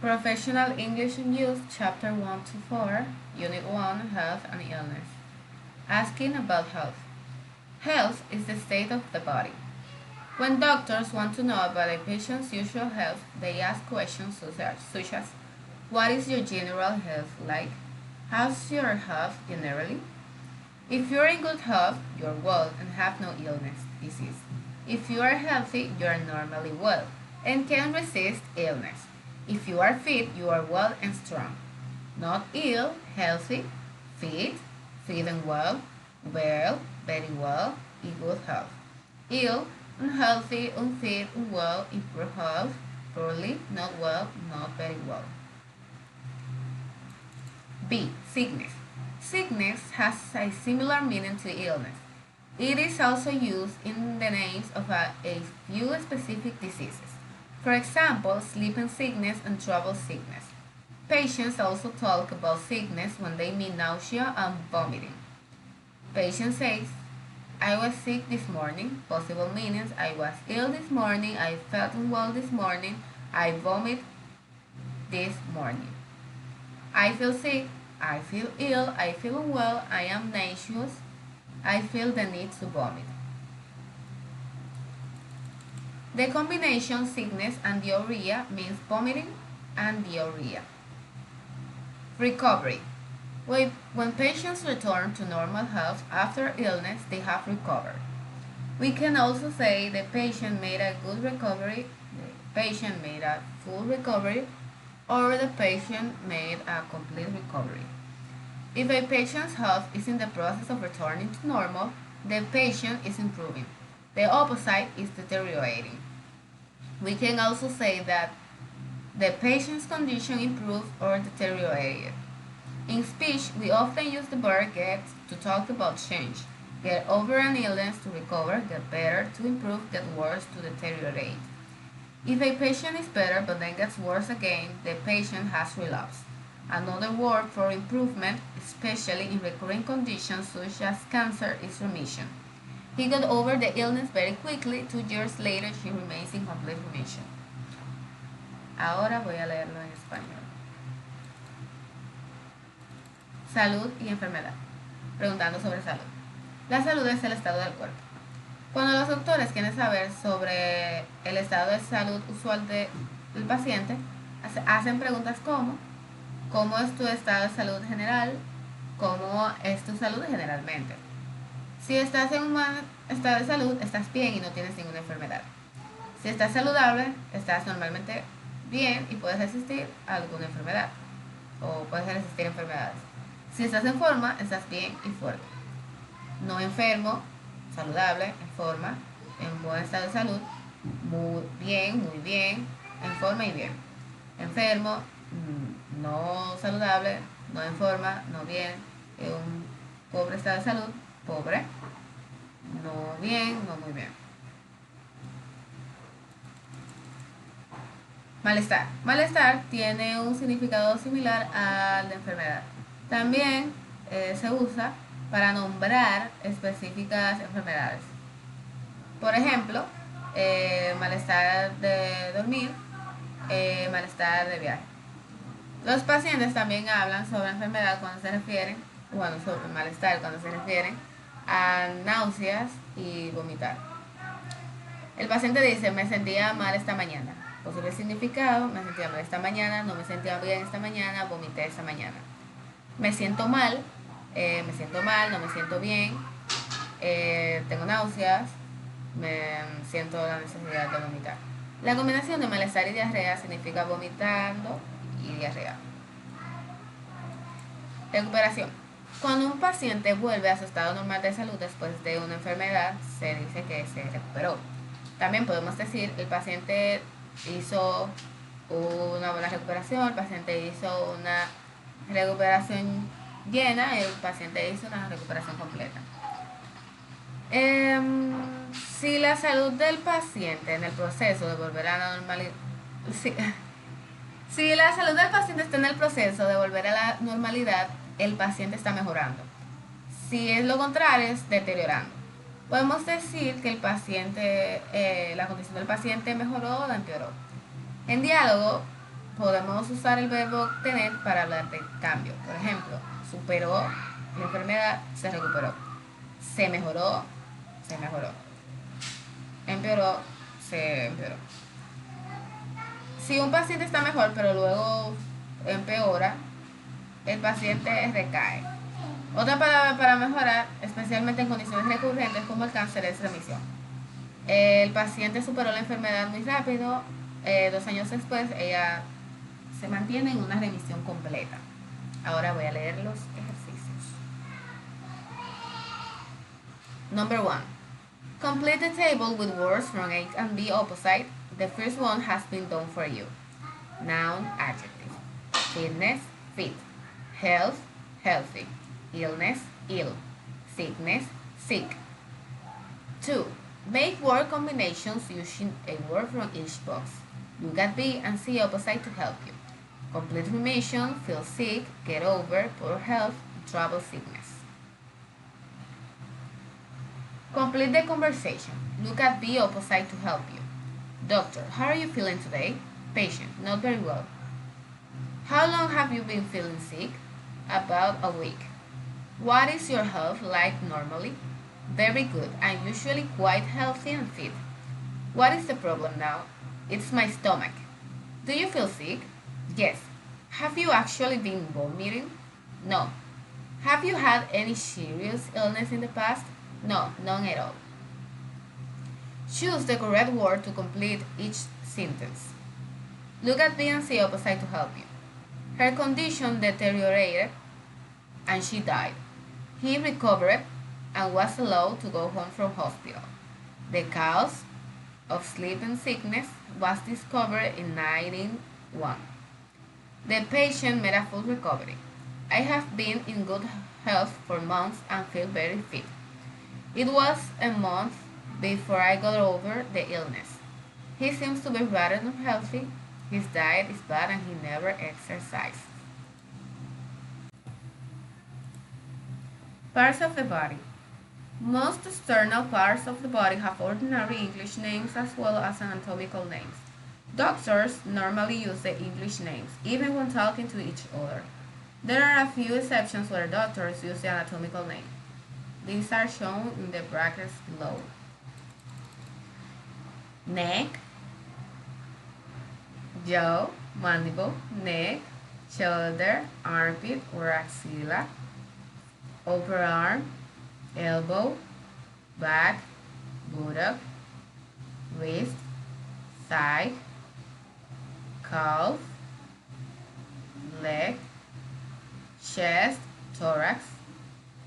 Professional English in Use, Chapter 1 to 4, Unit 1, Health and Illness. Asking about health. Health is the state of the body. When doctors want to know about a patient's usual health, they ask questions such as what is your general health like? How's your health generally? If you're in good health, you're well and have no disease. If you are healthy, you are normally well and can resist illness. If you are fit, you are well and strong. Not ill, healthy, fit, fit and well, very well, in good health. Ill, unhealthy, unfit, unwell, in poor health, poorly, not well, not very well. B. Sickness. Sickness has a similar meaning to illness. It is also used in the names of a few specific diseases. For example, sleeping sickness and travel sickness. Patients also talk about sickness when they mean nausea and vomiting. Patient says, I was sick this morning. Possible meanings: I was ill this morning, I felt unwell this morning, I vomited this morning. I feel sick, I feel ill, I feel unwell, I am nauseous, I feel the need to vomit. The combination sickness and diarrhea means vomiting and diarrhea. Recovery. When patients return to normal health after illness, they have recovered. We can also say the patient made a good recovery, the patient made a full recovery, or the patient made a complete recovery. If a patient's health is in the process of returning to normal, the patient is improving. The opposite is deteriorating. We can also say that the patient's condition improved or deteriorated. In speech, we often use the verb get to talk about change. Get over an illness, to recover; get better, to improve; get worse, to deteriorate. If a patient is better but then gets worse again, the patient has relapsed. Another word for improvement, especially in recurring conditions such as cancer, is remission. He got over the illness very quickly. 2 years later, she remains in complete remission. Ahora voy a leerlo en español. Salud y enfermedad. Preguntando sobre salud. La salud es el estado del cuerpo. Cuando los doctores quieren saber sobre el estado de salud usual del paciente, hacen preguntas como: ¿cómo es tu estado de salud general? ¿Cómo es tu salud generalmente? Si estás en un buen estado de salud, estás bien y no tienes ninguna enfermedad. Si estás saludable, estás normalmente bien y puedes resistir a alguna enfermedad o puedes resistir enfermedades. Si estás en forma, estás bien y fuerte. No enfermo, saludable, en forma, en buen estado de salud, muy bien, en forma y bien. Enfermo, no saludable, no en forma, no bien, en un pobre estado de salud, pobre, no bien, no muy bien. Malestar. Malestar tiene un significado similar al de enfermedad. También se usa para nombrar específicas enfermedades. Por ejemplo, malestar de dormir, malestar de viaje. Los pacientes también hablan sobre enfermedad cuando se refieren, bueno, sobre malestar cuando se refieren a náuseas y vomitar. El paciente dice: me sentía mal esta mañana. Posible significado: me sentía mal esta mañana, no me sentía bien esta mañana, vomité esta mañana. Me siento mal, no me siento bien, tengo náuseas, me siento la necesidad de vomitar. La combinación de malestar y diarrea significa vomitando y diarrea. Recuperación. Cuando un paciente vuelve a su estado normal de salud después de una enfermedad, se dice que se recuperó. También podemos decir: el paciente hizo una buena recuperación, el paciente hizo una recuperación llena, el paciente hizo una recuperación completa. Si la salud del paciente en el proceso de volver a la normalidad, si la salud del paciente está en el proceso de volver a la normalidad, el paciente está mejorando. Si es lo contrario, es deteriorando. Podemos decir que el paciente, la condición del paciente mejoró o empeoró. En diálogo, podemos usar el verbo tener para hablar de cambio. Por ejemplo, superó la enfermedad, se recuperó. Se mejoró, se mejoró. Empeoró, se empeoró. Si un paciente está mejor pero luego empeora, el paciente recae. Otra palabra para mejorar, especialmente en condiciones recurrentes como el cáncer, es remisión. El paciente superó la enfermedad muy rápido, 2 años después ella se mantiene en una remisión completa. Ahora voy a leer los ejercicios. Number 1. Complete the table with words from A and B opposite. The first one has been done for you. Noun, adjective. Fitness, fit. Health, healthy. Illness, ill. Sickness, sick. 2. Make word combinations using a word from each box. Look at B and C opposite to help you. Complete remission, feel sick, get over, poor health, trouble, sickness. Complete the conversation. Look at B opposite to help you. Doctor, how are you feeling today? Patient, not very well. How long have you been feeling sick? About a week. What is your health like normally? Very good. I'm usually quite healthy and fit. What is the problem now? It's my stomach. Do you feel sick? Yes. Have you actually been vomiting? No. Have you had any serious illness in the past? No, none at all. Choose the correct word to complete each sentence. Look at B and C opposite to help you. Her condition deteriorated and she died. He recovered and was allowed to go home from hospital. The cause of sleeping sickness was discovered in 1901. The patient made a full recovery. I have been in good health for months and feel very fit. It was a month before I got over the illness. He seems to be rather unhealthy. His diet is bad and he never exercises. Parts of the body. Most external parts of the body have ordinary English names as well as anatomical names. Doctors normally use the English names, even when talking to each other. There are a few exceptions where doctors use the anatomical name. These are shown in the brackets below. Neck, jaw, mandible, neck, shoulder, armpit or axilla, upper arm, elbow, back, buttock, wrist, thigh, calf, leg, chest, thorax,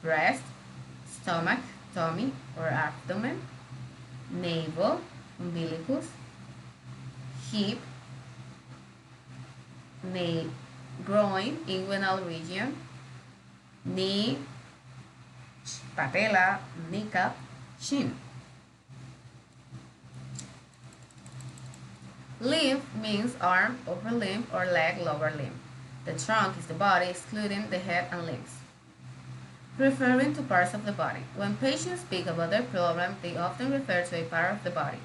breast, stomach, tummy or abdomen, navel, umbilicus, hip, groin, inguinal region, knee, patella, kneecap, shin. Limb means arm, upper limb, or leg, lower limb. The trunk is the body, excluding the head and limbs. Referring to parts of the body. When patients speak about their problem, they often refer to a part of the body.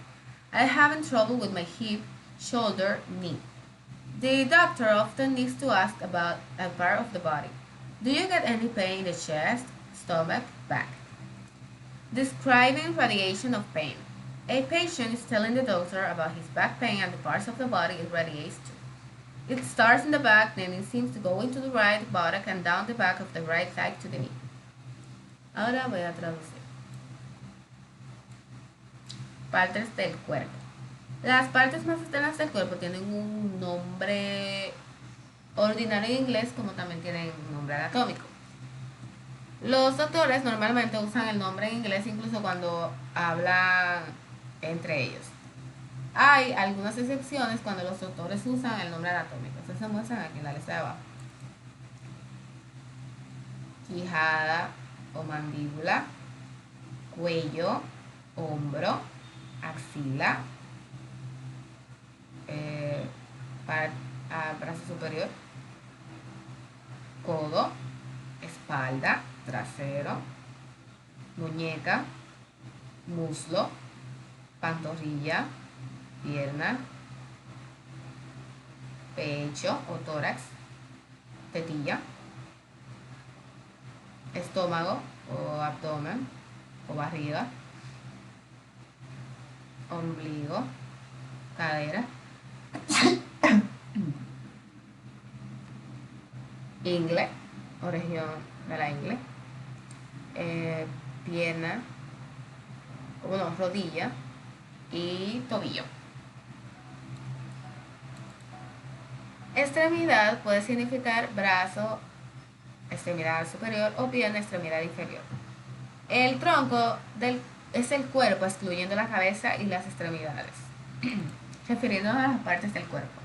I'm having trouble with my hip, shoulder, knee. The doctor often needs to ask about a part of the body. Do you get any pain in the chest, stomach, back? Describing radiation of pain. A patient is telling the doctor about his back pain and the parts of the body it radiates to. It starts in the back, then it seems to go into the right buttock and down the back of the right thigh to the knee. Ahora voy a traducir. Partes del cuerpo. Las partes más externas del cuerpo tienen un nombre ordinario en inglés, como también tienen un nombre anatómico. Los doctores normalmente usan el nombre en inglés incluso cuando hablan entre ellos. Hay algunas excepciones cuando los doctores usan el nombre anatómico. Estos se muestran aquí en la lista de abajo. Quijada o mandíbula, cuello, hombro, axila, brazo superior, codo, espalda, trasero, muñeca, muslo, pantorrilla, pierna, pecho o tórax, tetilla, estómago o abdomen o barriga, ombligo, cadera, ingle o región de la ingle, pierna, bueno, rodilla y tobillo. Extremidad puede significar brazo, extremidad superior o pierna, extremidad inferior. El tronco es el cuerpo, excluyendo la cabeza y las extremidades, refiriéndonos a las partes del cuerpo.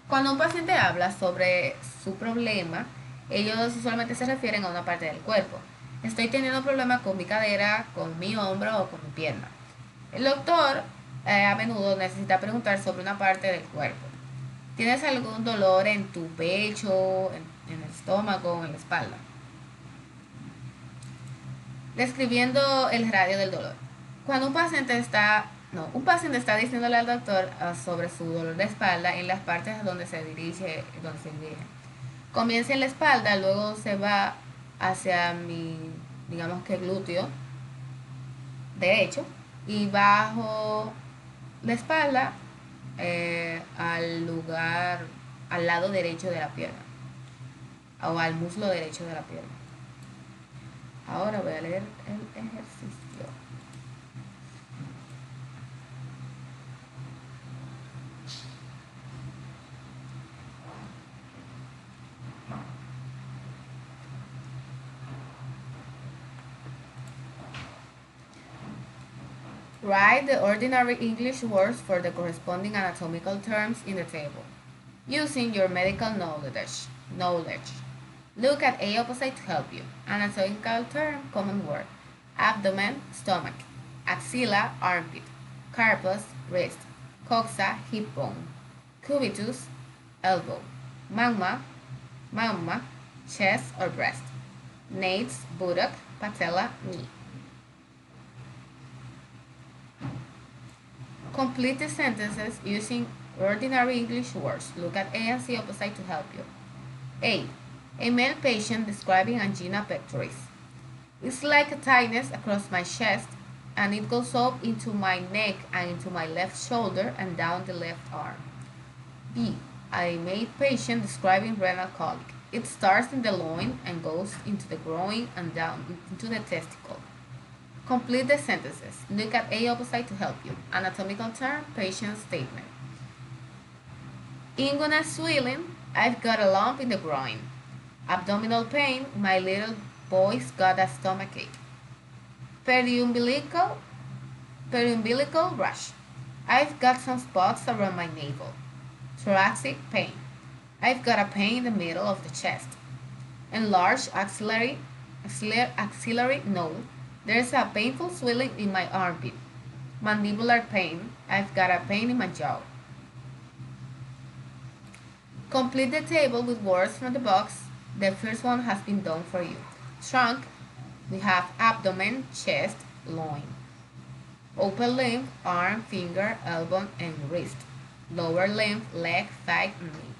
Cuando un paciente habla sobre su problema, ellos usualmente se refieren a una parte del cuerpo. Estoy teniendo problemas con mi cadera, con mi hombro o con mi pierna. El doctor a menudo necesita preguntar sobre una parte del cuerpo. ¿Tienes algún dolor en tu pecho, en el estómago, en la espalda? Describiendo el radio del dolor. Cuando un paciente está diciéndole al doctor sobre su dolor de espalda en las partes donde se dirige. Comienza en la espalda, luego se va hacia mi, digamos que glúteo derecho y bajo la espalda al lado derecho de la pierna o al muslo derecho de la pierna. Ahora voy a leer el ejercicio. Write the ordinary English words for the corresponding anatomical terms in the table, using your medical knowledge. Look at A opposite to help you. Anatomical term, common word. Abdomen, stomach. Axilla, armpit. Carpus, wrist. Coxa, hip bone. Cubitus, elbow. Magma, chest or breast. Nates, buttock, patella, knee. Complete the sentences using ordinary English words. Look at A and C opposite to help you. A male patient describing angina pectoris. It's like a tightness across my chest, and it goes up into my neck and into my left shoulder and down the left arm. B. A male patient describing renal colic. It starts in the loin and goes into the groin and down into the testicle. Complete the sentences. Look at A opposite to help you. Anatomical term, patient statement. Inguinal swelling, I've got a lump in the groin. Abdominal pain, my little boy's got a stomachache. Periumbilical rash, I've got some spots around my navel. Thoracic pain, I've got a pain in the middle of the chest. Enlarged axillary node, there's a painful swelling in my armpit. Mandibular pain, I've got a pain in my jaw. Complete the table with words from the box. The first one has been done for you. Trunk, we have abdomen, chest, loin. Upper limb, arm, finger, elbow, and wrist. Lower limb, leg, thigh, and knee.